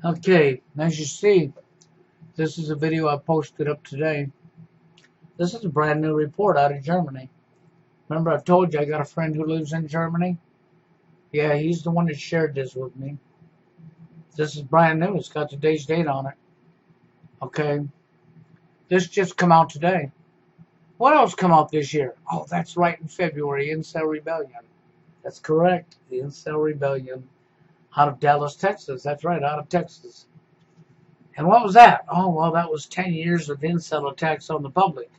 Okay, as you see, this is a video I posted up today. This is a brand new report out of Germany. Remember I've told you I got a friend who lives in Germany? Yeah, he's the one that shared this with me. This is brand new. It's got today's date on it. Okay, this just come out today. What else come out this year? Oh, that's right, in February, INCEL Rebellion. That's correct, the INCEL Rebellion out of Dallas, Texas. That's right, out of Texas. And what was that? Oh, well, that was 10 years of incel attacks on the public.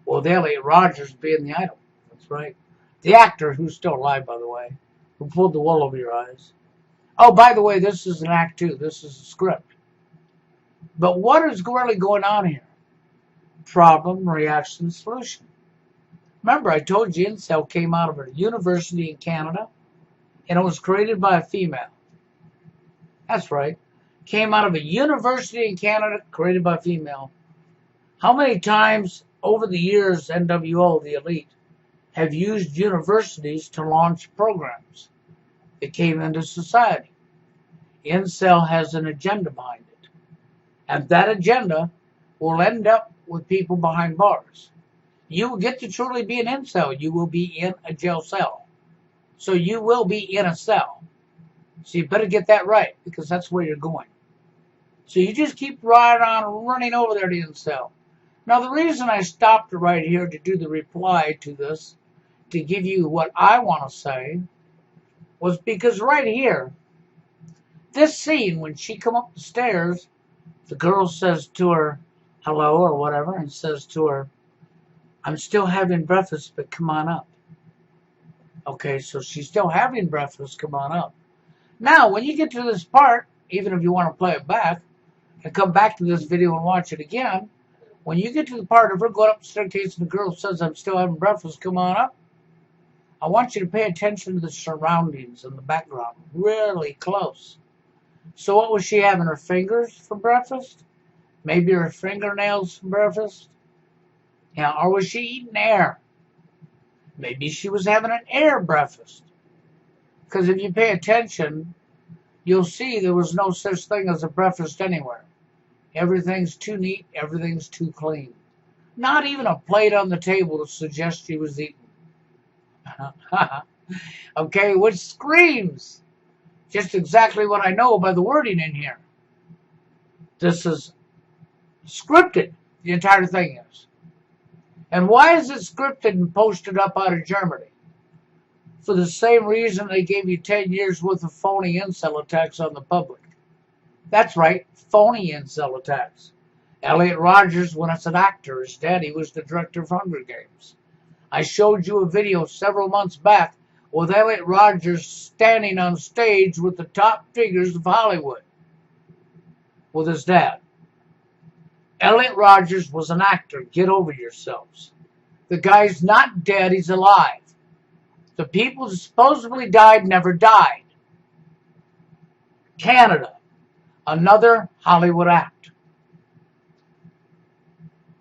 Well, Elliot Rogers being the idol. That's right. The actor, who's still alive, by the way, who pulled the wool over your eyes. Oh, by the way, this is an act two. This is a script. But what is really going on here? Problem, reaction, solution. Remember, I told you incel came out of a university in Canada, and it was created by a female. That's right. Came out of a university in Canada, created by a female. How many times over the years, NWO, the elite, have used universities to launch programs that came into society? INCEL has an agenda behind it. And that agenda will end up with people behind bars. You will get to truly be an INCEL. You will be in a jail cell. So you will be in a cell. So you better get that right, because that's where you're going. So you just keep right on running over there to INCEL. Now, the reason I stopped right here to do the reply to this, to give you what I want to say, was because right here, this scene, when she come up the stairs, the girl says to her, hello, or whatever, and says to her, I'm still having breakfast, but come on up. Okay, so she's still having breakfast, come on up. Now, when you get to this part, even if you want to play it back, and come back to this video and watch it again, when you get to the part of her going up the staircase and the girl says, I'm still having breakfast, come on up, I want you to pay attention to the surroundings in the background, really close. So what was she having, her fingers for breakfast? Maybe her fingernails for breakfast? Yeah, or was she eating air? Maybe she was having an air breakfast. Because if you pay attention, you'll see there was no such thing as a breakfast anywhere. Everything's too neat, everything's too clean. Not even a plate on the table to suggest she was eating. Okay, which screams just exactly what I know by the wording in here. This is scripted, the entire thing is. And why is it scripted and posted up out of Germany? For the same reason they gave you 10 years worth of phony incel attacks on the public. That's right, phony incel attacks. Elliot Rogers, when it's an actor, his daddy was the director of Hunger Games. I showed you a video several months back with Elliot Rogers standing on stage with the top figures of Hollywood with his dad. Elliot Rogers was an actor. Get over yourselves. The guy's not dead, he's alive. The people who supposedly died never died. Canada, another Hollywood act.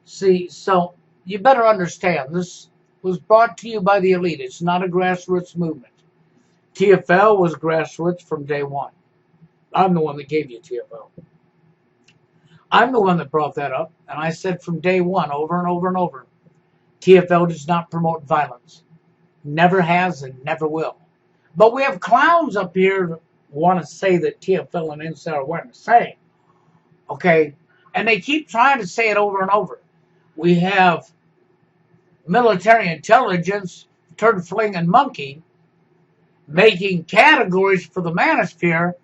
See, so you better understand, this was brought to you by the elite. It's not a grassroots movement. TFL was grassroots from day one. I'm the one that gave you TFL. I'm the one that brought that up, and I said from day one, over and over and over, TFL does not promote violence. Never has and never will. But we have clowns up here that want to say that TFL and INCEL are one and the same. Okay? And they keep trying to say it over and over. We have military intelligence, turd-flinging monkey, making categories for the manosphere,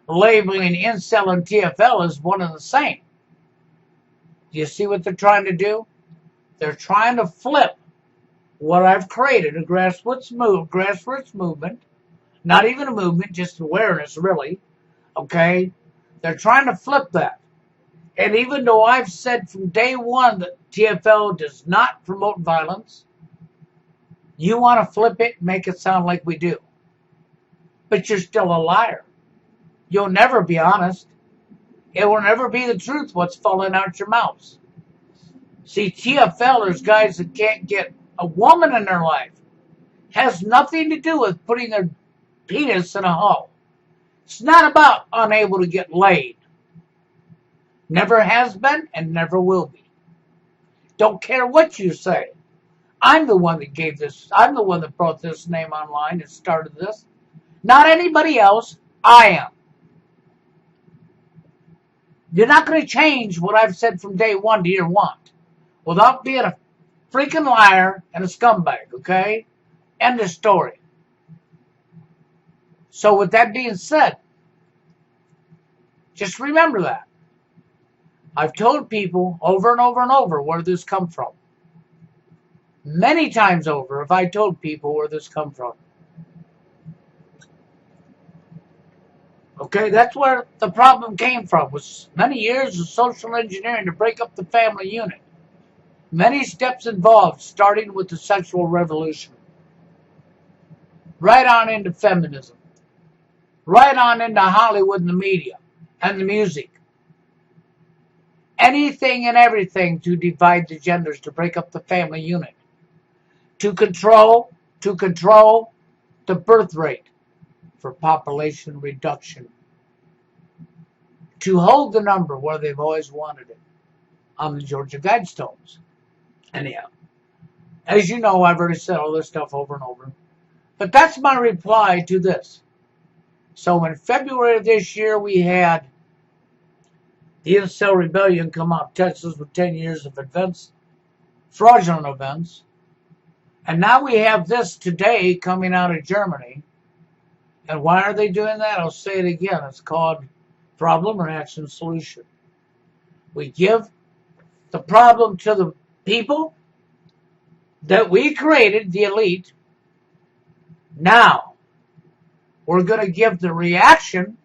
labeling INCEL and TFL as one and the same. Do you see what they're trying to do? They're trying to flip what I've created, a grassroots movement, not even a movement, just awareness, really, okay? They're trying to flip that. And even though I've said from day one that TFL does not promote violence, you want to flip it and make it sound like we do. But you're still a liar. You'll never be honest. It will never be the truth what's falling out your mouths. See, TFLers, guys that can't get a woman in their life, has nothing to do with putting their penis in a hole. It's not about unable to get laid. Never has been and never will be. Don't care what you say. I'm the one that gave this. I'm the one that brought this name online and started this. Not anybody else. I am. You're not going to change what I've said from day one to year one without being a freaking liar and a scumbag, okay? End of story. So with that being said, just remember that. I've told people over and over and over where this come from. Many times over have I told people where this come from. Okay, that's where the problem came from, was many years of social engineering to break up the family unit. Many steps involved, starting with the sexual revolution. Right on into feminism. Right on into Hollywood and the media and the music. Anything and everything to divide the genders, to break up the family unit. To control the birth rate for population reduction. To hold the number where they've always wanted it on the Georgia Guidestones. Anyhow, as you know, I've already said all this stuff over and over. But that's my reply to this. So in February of this year, we had the INCEL rebellion come out of Texas with 10 years of events, fraudulent events. And now we have this today coming out of Germany. And why are they doing that? I'll say it again. It's called problem, reaction, solution. We give the problem to the people that we created, the elite. Now, we're going to give the reaction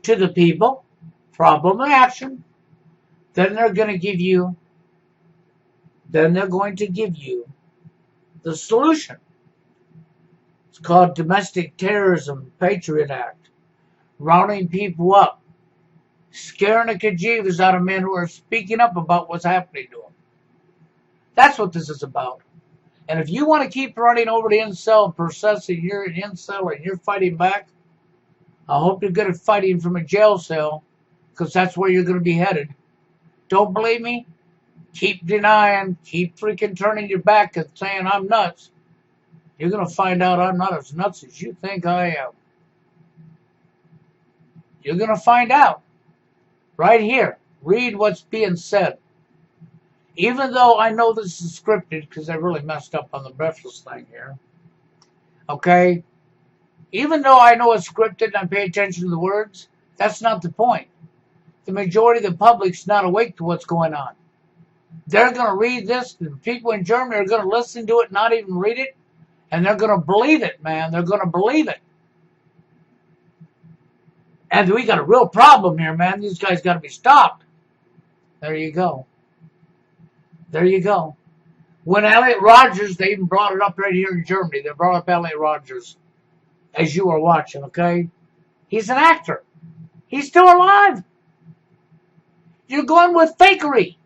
to the people, problem, reaction. Then they're going to give you the solution. It's called Domestic Terrorism Patriot Act. Rounding people up. Scaring the cajeebus out of men who are speaking up about what's happening to them. That's what this is about. And if you want to keep running over to INCEL and processing you're an INCEL and you're fighting back, I hope you're good at fighting from a jail cell, because that's where you're going to be headed. Don't believe me? Keep denying, keep freaking turning your back and saying I'm nuts. You're going to find out I'm not as nuts as you think I am. You're going to find out. Right here. Read what's being said. Even though I know this is scripted, because I really messed up on the breathless thing here. Okay? Even though I know it's scripted and I pay attention to the words, that's not the point. The majority of the public's not awake to what's going on. They're going to read this. The people in Germany are going to listen to it, not even read it. And they're going to believe it, man. They're going to believe it. And we got a real problem here, man. These guys got to be stopped. There you go. There you go. When Elliot Rodgers, they even brought it up right here in Germany. They brought up Elliot Rodgers, as you were watching, okay? He's an actor. He's still alive. You're going with fakery.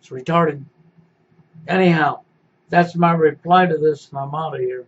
It's retarded. Anyhow, that's my reply to this, and I'm out of here.